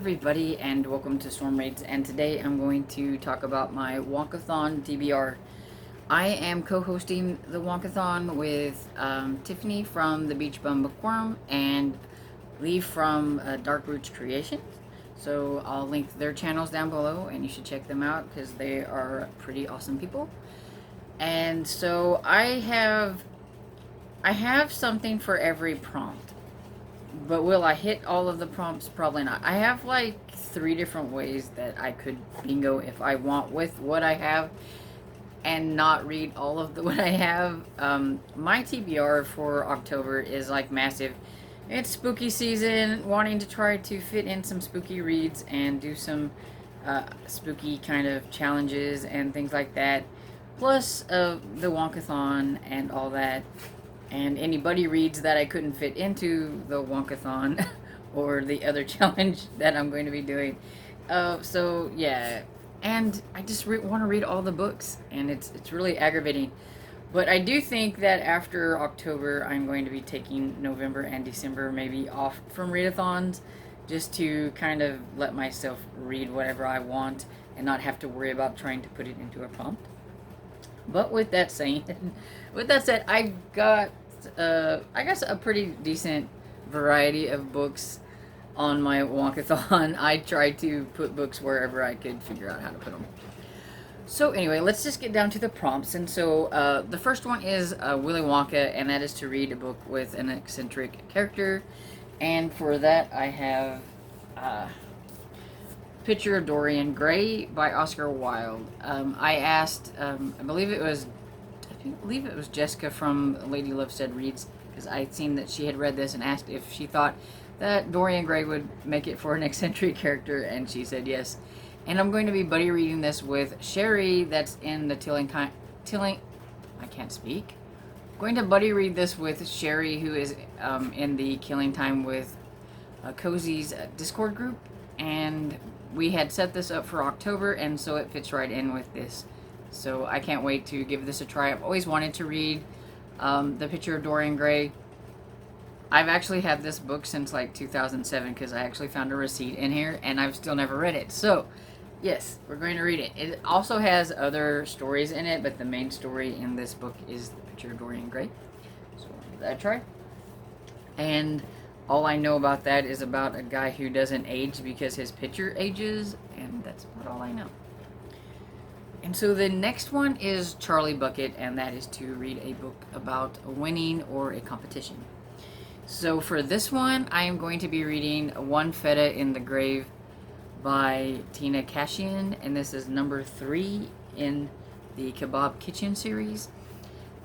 everybody, and welcome to Storm Raids. And today I'm going to talk about my Wonkathon TBR. I am co-hosting the Wonkathon with Tiffany from the Beach Bum Bookworm and Lee from Dark Roots Creations. So I'll link their channels down below, and you should check them out because they are pretty awesome people. And so I have something for every prompt. But will I hit all of the prompts? Probably not. I have like 3 different ways that I could bingo if I want with what I have and not read all of what I have. My TBR for October is like massive. It's spooky season, wanting to try to fit in some spooky reads and do some spooky kind of challenges and things like that. Plus the Wonkathon and all that. And any buddy reads that I couldn't fit into the Wonkathon or the other challenge that I'm going to be doing. So yeah, and I just want to read all the books, and it's really aggravating. But I do think that after October, I'm going to be taking November and December maybe off from readathons, just to kind of let myself read whatever I want and not have to worry about trying to put it into a prompt. But with that said, I got I guess a pretty decent variety of books on my Wonkathon. I tried to put books wherever I could figure out how to put them. So anyway, let's just get down to the prompts. And so the first one is Willy Wonka, and that is to read a book with an eccentric character. And for that, I have Picture of Dorian Gray by Oscar Wilde. I asked, I believe it was Jessica from Lady Love Said Reads, because I'd seen that she had read this and asked if she thought that Dorian Gray would make it for an eccentric character, and she said yes. And I'm going to be buddy reading this with Sherry, that's in the I can't speak. I'm going to buddy read this with Sherry, who is in the Killing Time with Cozy's Discord group, and we had set this up for October, and so it fits right in with this. So I can't wait to give this a try. I've always wanted to read The Picture of Dorian Gray. I've actually had this book since like 2007 because I actually found a receipt in here and I've still never read it. So yes, we're going to read it. It also has other stories in it, but the main story in this book is The Picture of Dorian Gray. So I'll give that a try. And all I know about that is about a guy who doesn't age because his picture ages, and that's about all I know. And so the next one is Charlie Bucket, and that is to read a book about a winning or a competition. So for this one, I am going to be reading One Feta in the Grave by Tina Cashian, and this is number 3 in the Kebab Kitchen series.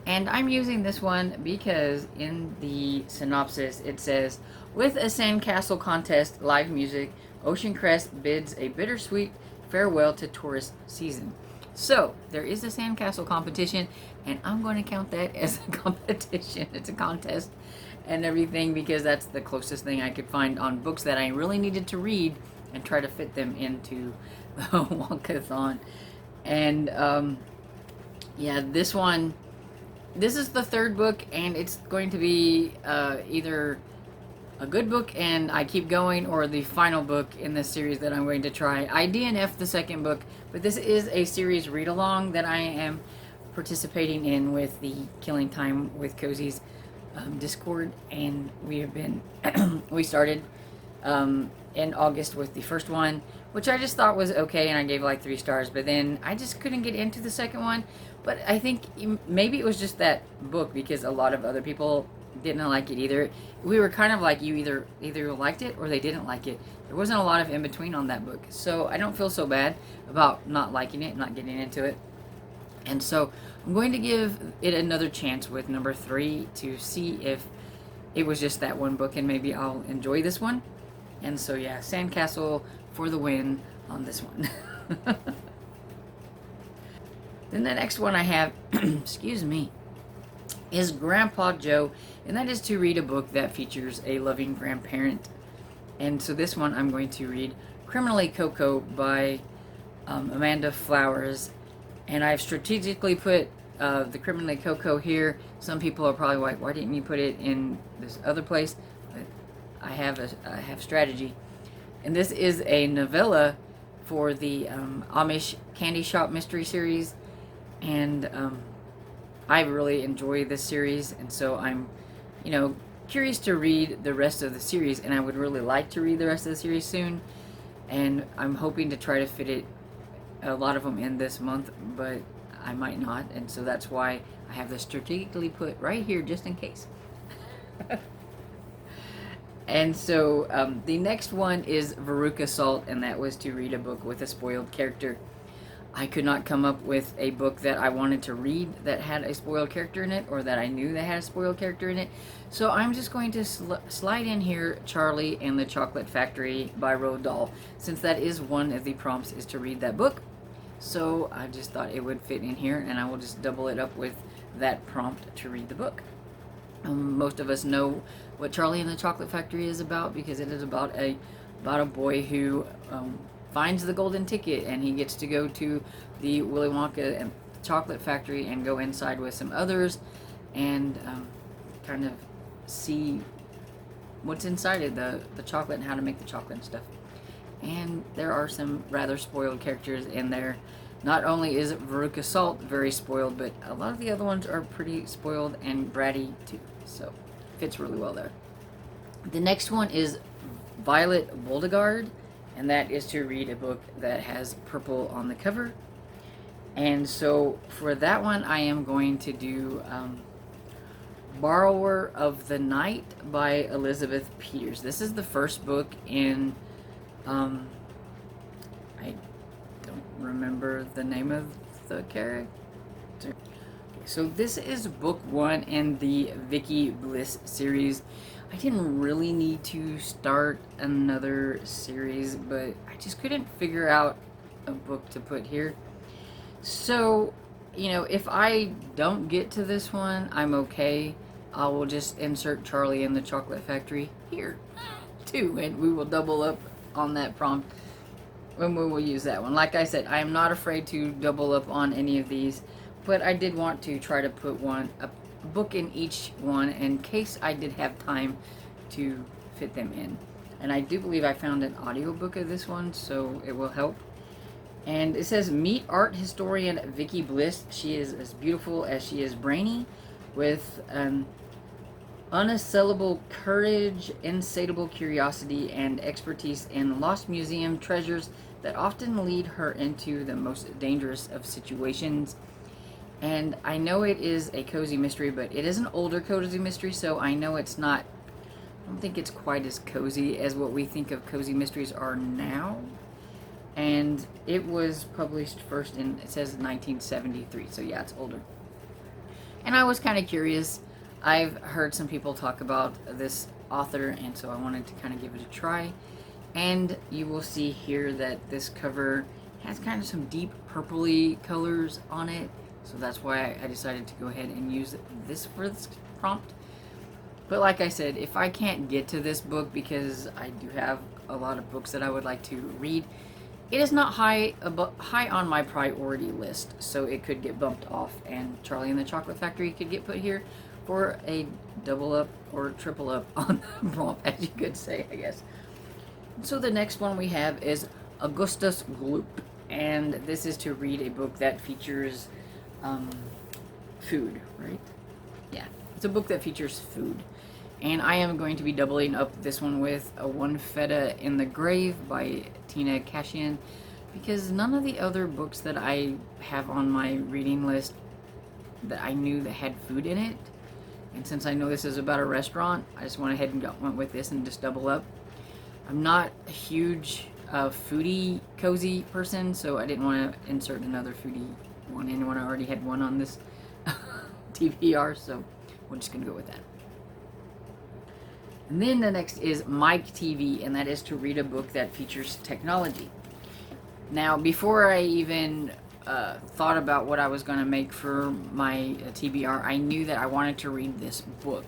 And I'm using this one because in the synopsis it says, with a sandcastle contest, live music, Ocean Crest bids a bittersweet farewell to tourist season. So, there is a sandcastle competition, and I'm going to count that as a competition. It's a contest and everything because that's the closest thing I could find on books that I really needed to read and try to fit them into the Wonkathon. And, yeah, this is the 3rd book, and it's going to be either a good book and I keep going, or the final book in this series that I'm going to try. I DNF the 2nd book, but this is a series read-along that I am participating in with the Killing Time with Cozy's Discord, and we have been we started in August with the first one, which I just thought was okay, and I gave like 3 stars, but then I just couldn't get into the second one. But I think maybe it was just that book, because a lot of other people didn't like it either. We were kind of like, you either liked it or they didn't like it. There wasn't a lot of in between on that book, so I don't feel so bad about not liking it, not getting into it. And so I'm going to give it another chance with number 3 to see if it was just that one book, and maybe I'll enjoy this one. And so yeah, Sandcastle for the win on this one. Then the next one I have, excuse me, is Grandpa Joe, and that is to read a book that features a loving grandparent. And so this one I'm going to read Criminally Coco by Amanda Flowers. And I've strategically put the Criminally Coco here. Some people are probably like, why didn't you put it in this other place? But I have strategy. And this is a novella for the Amish Candy Shop Mystery Series. And I really enjoy this series, and so I'm, curious to read the rest of the series, and I would really like to read the rest of the series soon. And I'm hoping to try to fit a lot of them in this month, but I might not, and so that's why I have this strategically put right here just in case. And so the next one is Veruca Salt, and that was to read a book with a spoiled character. I could not come up with a book that I wanted to read that had a spoiled character in it, or that I knew that had a spoiled character in it. So I'm just going to slide in here Charlie and the Chocolate Factory by Roald Dahl, since that is one of the prompts, is to read that book. So I just thought it would fit in here, and I will just double it up with that prompt to read the book. Most of us know what Charlie and the Chocolate Factory is about, because it is about a boy who finds the golden ticket, and he gets to go to the Willy Wonka and Chocolate Factory and go inside with some others and kind of see what's inside of the chocolate and how to make the chocolate and stuff. And there are some rather spoiled characters in there. Not only is Veruca Salt very spoiled, but a lot of the other ones are pretty spoiled and bratty too. So fits really well there. The next one is Violet Beauregard, and that is to read a book that has purple on the cover. And so for that one, I am going to do Borrower of the Night by Elizabeth Peters. This is the first book in, I don't remember the name of the character. So this is book 1 in the Vicky Bliss series. I didn't really need to start another series, but I just couldn't figure out a book to put here. So, if I don't get to this one, I'm okay. I will just insert Charlie and the Chocolate Factory here, too, and we will double up on that prompt when we will use that one. Like I said, I am not afraid to double up on any of these, but I did want to try to put a book in each one in case I did have time to fit them in. And I do believe I found an audiobook of this one, so it will help. And it says, meet art historian Vicky Bliss. She is as beautiful as she is brainy, with an unassailable courage, insatiable curiosity, and expertise in lost museum treasures that often lead her into the most dangerous of situations. And I know it is a cozy mystery, but it is an older cozy mystery, so I know it's not, I don't think it's quite as cozy as what we think of cozy mysteries are now. And it was published first in, it says 1973, so yeah, it's older. And I was kind of curious. I've heard some people talk about this author, and so I wanted to kind of give it a try. And you will see here that this cover has kind of some deep purpley colors on it. So that's why I decided to go ahead and use this for this prompt. But like I said, if I can't get to this book, because I do have a lot of books that I would like to read, it is not high on my priority list, so it could get bumped off, and Charlie and the Chocolate Factory could get put here for a double up or triple up on the prompt, as you could say, I guess. So the next one we have is Augustus Gloop, and this is to read a book that features food, right? Yeah, it's a book that features food. And I am going to be doubling up this one with a One Feta in the Grave by Tina Cashian, because none of the other books that I have on my reading list that I knew that had food in it. And since I know this is about a restaurant, I just went ahead and went with this and just double up. I'm not a huge foodie, cozy person, so I didn't want to insert another foodie one in when I already had one on this TBR, so we're just going to go with that. And then the next is Mike TV, and that is to read a book that features technology. Now, before I even thought about what I was going to make for my TBR, I knew that I wanted to read this book.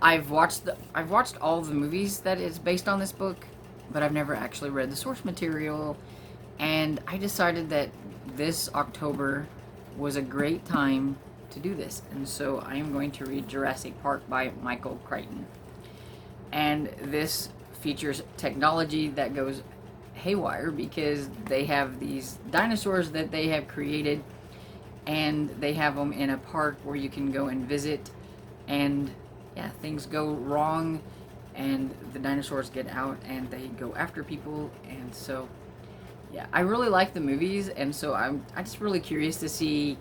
I've watched all the movies that is based on this book, but I've never actually read the source material, and I decided that this October was a great time to do this, and so I am going to read Jurassic Park by Michael Crichton. And this features technology that goes haywire because they have these dinosaurs that they have created, and they have them in a park where you can go and visit, and yeah, things go wrong and the dinosaurs get out and they go after people. And so yeah, I really like the movies, and so I'm just really curious to see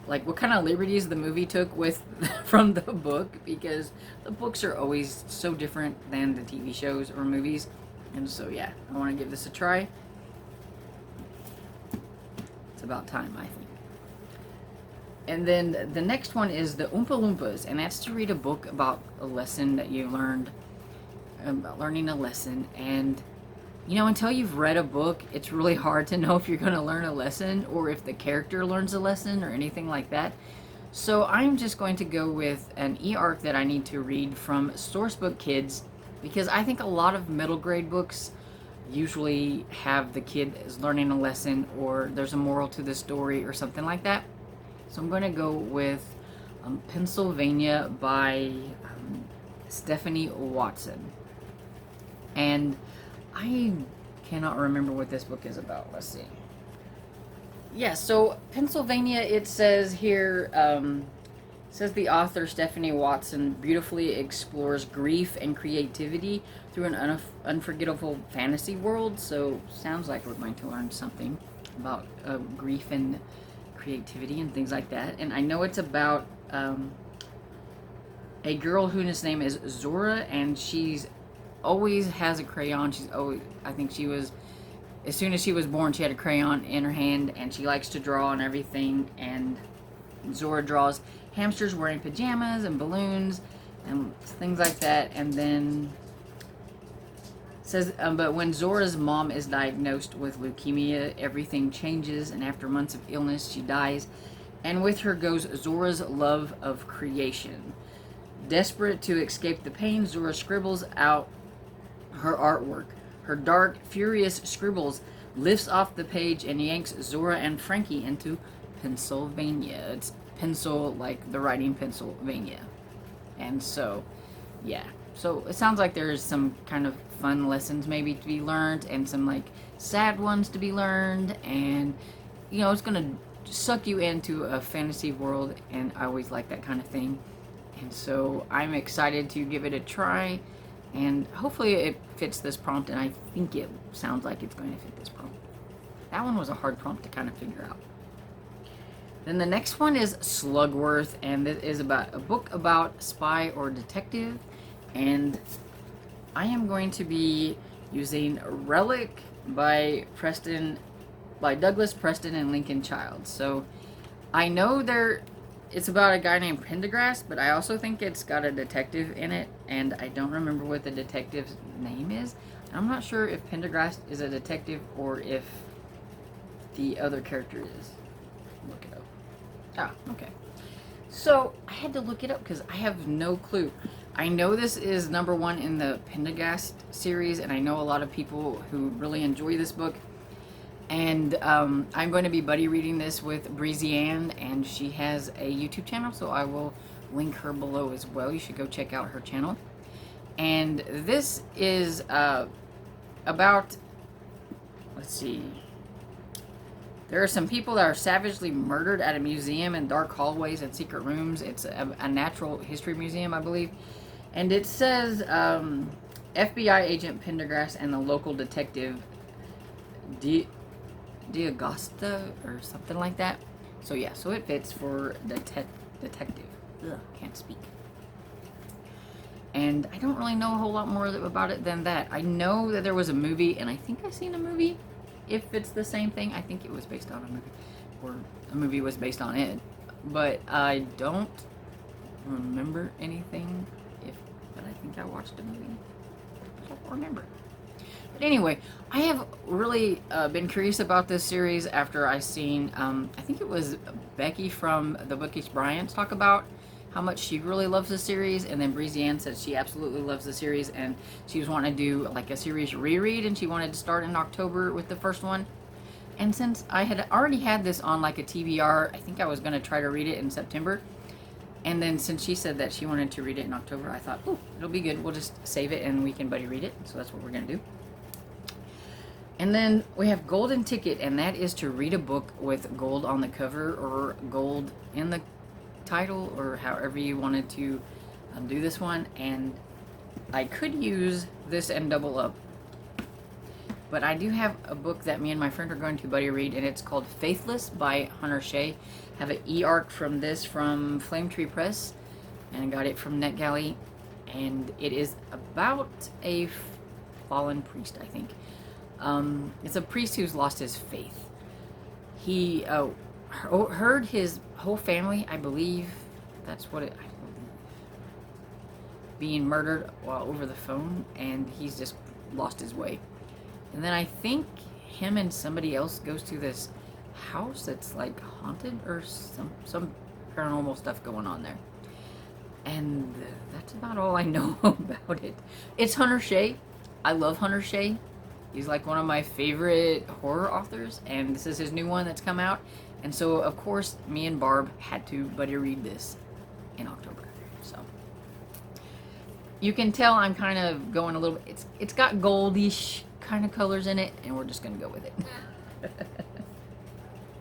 like what kind of liberties the movie took with from the book, because the books are always so different than the TV shows or movies. And so yeah, I want to give this a try. It's about time, I think. And then the next one is the Oompa Loompas, and that's to read a book about a lesson that you learned, about learning a lesson. And you know, until you've read a book, it's really hard to know if you're going to learn a lesson or if the character learns a lesson or anything like that. So I'm just going to go with an e-arc that I need to read from Sourcebook Kids, because I think a lot of middle grade books usually have the kid is learning a lesson or there's a moral to the story or something like that. So I'm going to go with Pennsylvania by Stephanie Watson. And I cannot remember what this book is about. Let's see. Yeah, so Pennsylvania, it says here, says the author Stephanie Watson beautifully explores grief and creativity through an unforgettable fantasy world. So sounds like we're going to learn something about grief and creativity and things like that. And I know it's about a girl whose name is Zora, and she's always has a crayon. She's always, I think she was, as soon as she was born, she had a crayon in her hand, and she likes to draw and everything. And Zora draws hamsters wearing pajamas and balloons and things like that. And then it says, but when Zora's mom is diagnosed with leukemia, everything changes, and after months of illness, she dies. And with her goes Zora's love of creation. Desperate to escape the pain, Zora scribbles out her artwork. Her dark, furious scribbles lifts off the page and yanks Zora and Frankie into Pennsylvania. It's pencil, like the writing Pennsylvania. And so, yeah. So it sounds like there's some kind of fun lessons maybe to be learned, and some like sad ones to be learned. And, you know, it's going to suck you into a fantasy world, and I always like that kind of thing. And so I'm excited to give it a try, and hopefully it fits this prompt, and I think it sounds like it's going to fit this prompt. That one was a hard prompt to kind of figure out. Then the next one is Slugworth, and it is about a book about spy or detective, and I am going to be using Relic by Douglas Preston and Lincoln Childs. So I know it's about a guy named Pendergast, but I also think it's got a detective in it, and I don't remember what the detective's name is. I'm not sure if Pendergast is a detective or if the other character is. Look it up. Ah, okay. So I had to look it up because I have no clue. I know this is #1 in the Pendergast series, and I know a lot of people who really enjoy this book. And I'm going to be buddy reading this with Breezy Ann, and she has a YouTube channel, so I will link her below as well. You should go check out her channel. And this is about, let's see, there are some people that are savagely murdered at a museum in dark hallways and secret rooms. It's a natural history museum, I believe. And it says FBI agent Pendergast and the local detective D'Agosta or something like that. So yeah, so it fits for detective. Ugh, can't speak. And I don't really know a whole lot more about it than that. I know that there was a movie, and I think I've seen a movie. If it's the same thing, I think it was based on a movie, or a movie was based on it. But I don't remember anything. But I think I watched a movie. I don't remember. But anyway, I have really been curious about this series after I seen, I think it was Becky from the Bookish Bryants talk about how much she really loves the series, and then Breezy Ann said she absolutely loves the series, and she was wanting to do like a series reread, and she wanted to start in October with the first one. And since I had already had this on like a TBR, I think I was going to try to read it in September. And then since she said that she wanted to read it in October, I thought, oh, it'll be good. We'll just save it and we can buddy read it. So that's what we're going to do. And then we have Golden Ticket, and that is to read a book with gold on the cover or gold in the title, or however you wanted to do this one. And I could use this and double up, but I do have a book that me and my friend are going to buddy read, and it's called Faithless by Hunter Shea. I have an e-arc from this from Flame Tree Press, and I got it from NetGalley, and it is about a fallen priest, I think. It's a priest who's lost his faith. He heard his whole family, I believe, that's what it, I believe, being murdered while over the phone, and he's just lost his way. And then I think him and somebody else goes to this house that's like haunted, or some paranormal stuff going on there. And that's about all I know about it. It's Hunter Shea. I love Hunter Shea. He's like one of my favorite horror authors, and this is his new one that's come out. And so, of course, me and Barb had to buddy read this in October. So you can tell I'm kind of going a little bit. It's got goldish kind of colors in it, and we're just gonna go with it.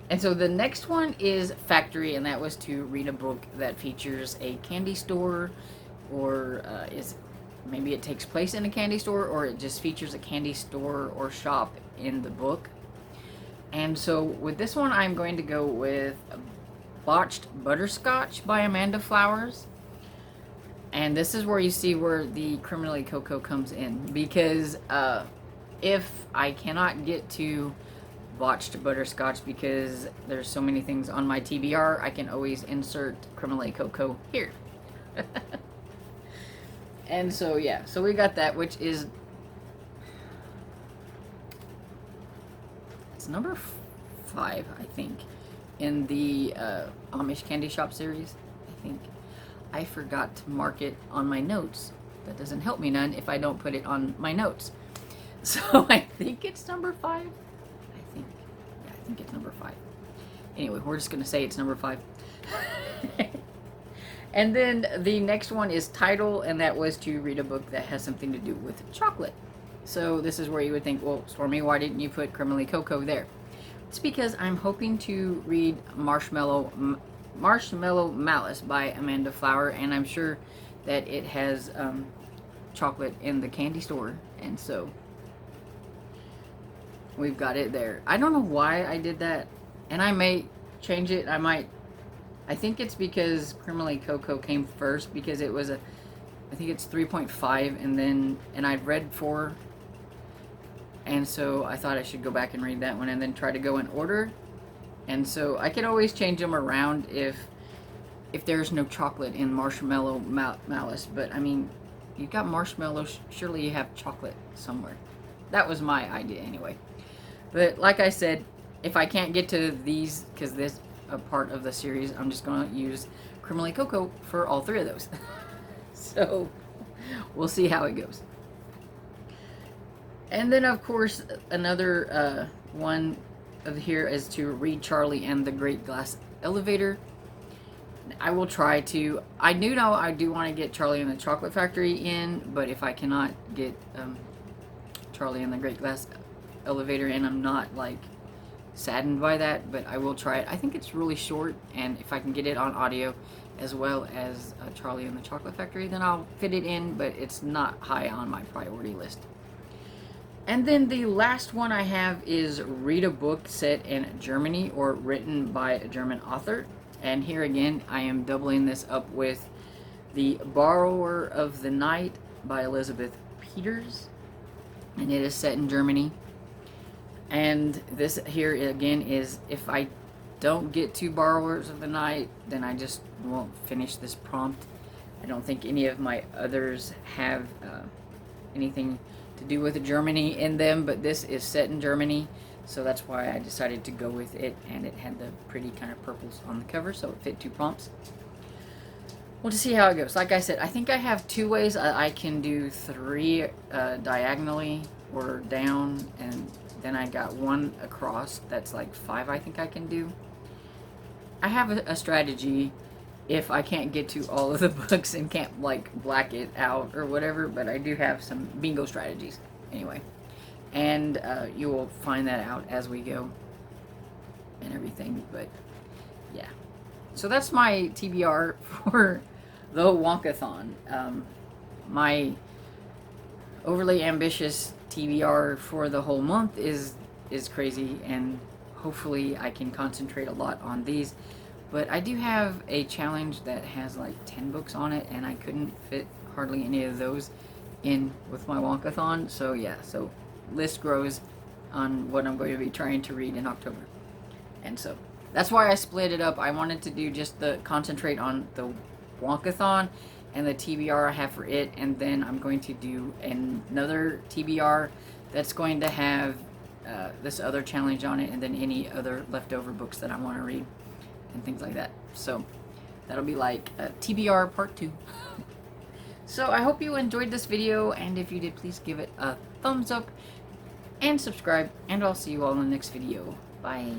And so the next one is Factory, and that was to read a book that features a candy store, or maybe it takes place in a candy store, or it just features a candy store or shop in the book. And so with this one, I'm going to go with Botched Butterscotch by Amanda Flowers. And this is where you see where the Criminally Coco comes in, because if I cannot get to Botched Butterscotch because there's so many things on my TBR, I can always insert Criminally Coco here. And so, yeah, so we got that, which is, it's number 5, I think, in the Amish Candy Shop series, I think. I forgot to mark it on my notes. That doesn't help me none if I don't put it on my notes. So I think it's number 5. I think it's number 5. Anyway, we're just going to say it's number 5. And then the next one is Title, and that was to read a book that has something to do with chocolate. So this is where you would think, well, Stormy, why didn't you put Criminally Coco there? It's because I'm hoping to read Marshmallow Malice by Amanda Flower, and I'm sure that it has chocolate in the candy store, and so we've got it there. I don't know why I did that, and I may change it. I think it's because Criminally Coco came first, because it was I think it's 3.5, and I've read 4, and so I thought I should go back and read that one and then try to go in order. And so I can always change them around if there's no chocolate in Marshmallow Malice. But I mean, you've got marshmallows, surely you have chocolate somewhere. That was my idea anyway. But like I said, if I can't get to these, because this a part of the series, I'm just going to use Criminally Coco for all 3 of those. So we'll see how it goes. And then of course another one of here is to read Charlie and the Great Glass Elevator. I will try to. I do know I do want to get Charlie and the Chocolate Factory in, but if I cannot get Charlie and the Great Glass Elevator in, I'm not like saddened by that, but I will try it. I think it's really short, and if I can get it on audio as well as Charlie and the Chocolate Factory, then I'll fit it in, but it's not high on my priority list. And then the last one I have is read a book set in Germany or written by a German author. And here again, I am doubling this up with The Borrower of the Night by Elizabeth Peters, and it is set in Germany. And this here again is, if I don't get to Borrowers of the Night, then I just won't finish this prompt. I don't think any of my others have anything to do with Germany in them, but this is set in Germany, so that's why I decided to go with it, and it had the pretty kind of purples on the cover, so it fit 2 prompts. We'll just see how it goes. Like I said, I think I have 2 ways. I can do 3 diagonally or down, and then I got 1 across. That's like 5 I think I can do. I have a strategy if I can't get to all of the books and can't like black it out or whatever, but I do have some bingo strategies anyway, and you will find that out as we go and everything. But yeah, so that's my TBR for the Wonkathon. My overly ambitious TBR for the whole month is crazy, and hopefully I can concentrate a lot on these. But I do have a challenge that has like 10 books on it, and I couldn't fit hardly any of those in with my Wonkathon. So yeah, so list grows on what I'm going to be trying to read in October. And so that's why I split it up. I wanted to do just the concentrate on the Wonkathon and the TBR I have for it, and then I'm going to do another TBR that's going to have this other challenge on it, and then any other leftover books that I want to read and things like that. So that'll be like TBR part 2. So I hope you enjoyed this video, and if you did, please give it a thumbs up and subscribe, and I'll see you all in the next video. Bye.